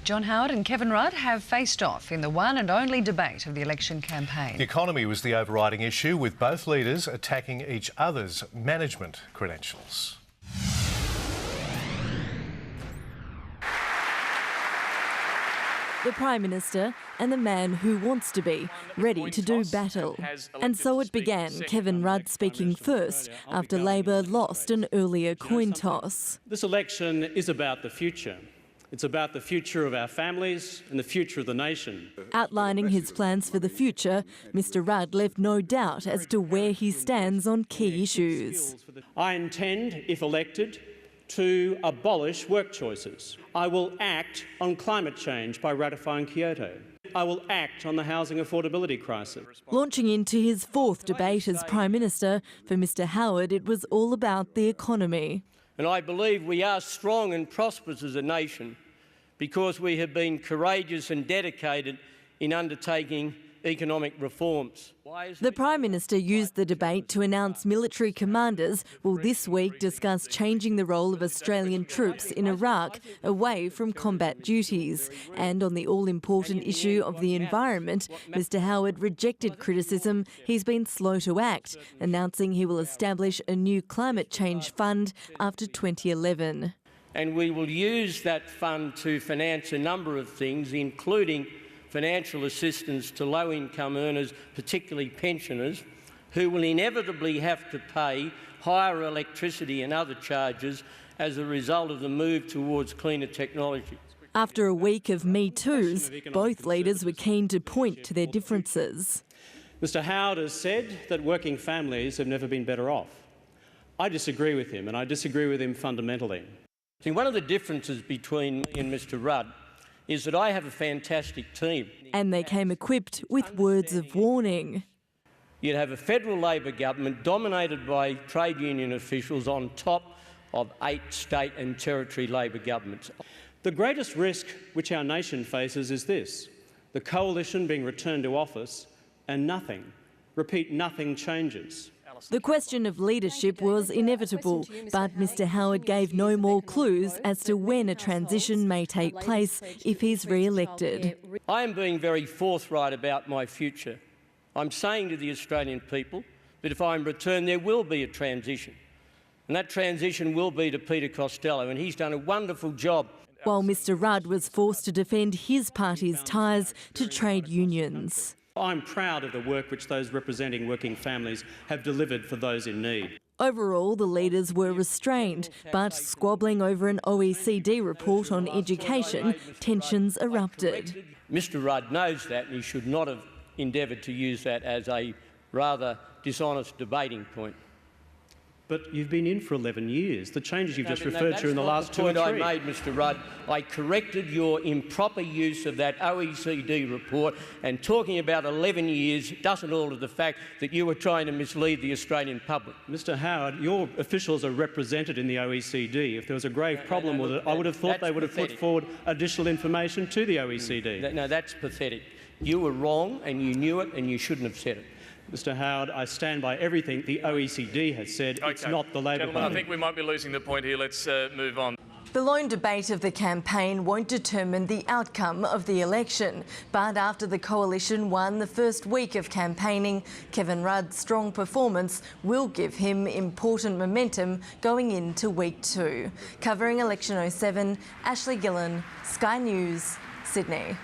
John Howard and Kevin Rudd have faced off in the one and only debate of the election campaign. The economy was the overriding issue, with both leaders attacking each other's management credentials. The Prime Minister and the man who wants to be, ready to do battle. And so it began, Kevin Rudd speaking first after Labor lost an earlier coin toss. This election is about the future. It's about the future of our families and the future of the nation. Outlining his plans for the future, Mr Rudd left no doubt as to where he stands on key issues. I intend, if elected, to abolish work choices. I will act on climate change by ratifying Kyoto. I will act on the housing affordability crisis. Launching into his fourth debate as Prime Minister, for Mr Howard it was all about the economy. And I believe we are strong and prosperous as a nation because we have been courageous and dedicated in undertaking economic reforms. The Prime Minister used the debate to announce military commanders will this week discuss changing the role of Australian troops in Iraq away from combat duties. And on the all-important issue of the environment, Mr Howard rejected criticism he's been slow to act, announcing he will establish a new climate change fund after 2011. And we will use that fund to finance a number of things, including financial assistance to low-income earners, particularly pensioners, who will inevitably have to pay higher electricity and other charges as a result of the move towards cleaner technology. After a week of Me Toos, both leaders were keen to point to their differences. Mr Howard has said that working families have never been better off. I disagree with him, and I disagree with him fundamentally. See, one of the differences between me and Mr Rudd is that I have a fantastic team. And they came equipped with words of warning. You'd have a federal Labor government dominated by trade union officials on top of 8 state and territory Labor governments. The greatest risk which our nation faces is this: the coalition being returned to office and nothing, repeat, nothing changes. The question of leadership was inevitable, but Mr Howard gave no more clues as to when a transition may take place if he's re-elected. I am being very forthright about my future. I'm saying to the Australian people that if I'm returned, there will be a transition. And that transition will be to Peter Costello, and he's done a wonderful job. While Mr Rudd was forced to defend his party's ties to trade unions. I'm proud of the work which those representing working families have delivered for those in need. Overall, the leaders were restrained, but squabbling over an OECD report on education, tensions erupted. Mr Rudd knows that, and he should not have endeavoured to use that as a rather dishonest debating point. But you've been in for 11 years. The changes you've just referred to in the last 2 or 3. That's not the point I made, Mr Rudd. I corrected your improper use of that OECD report, and talking about 11 years doesn't alter the fact that you were trying to mislead the Australian public. Mr Howard, your officials are represented in the OECD. If there was a grave problem with it, I would have thought they would have put forward additional information to the OECD. No, that's pathetic. You were wrong and you knew it and you shouldn't have said it. Mr Howard, I stand by everything the OECD has said. Okay. It's not the Labor Party. I think we might be losing the point here. Let's move on. The lone debate of the campaign won't determine the outcome of the election. But after the coalition won the first week of campaigning, Kevin Rudd's strong performance will give him important momentum going into week 2. Covering election 07, Ashleigh Gillon, Sky News, Sydney.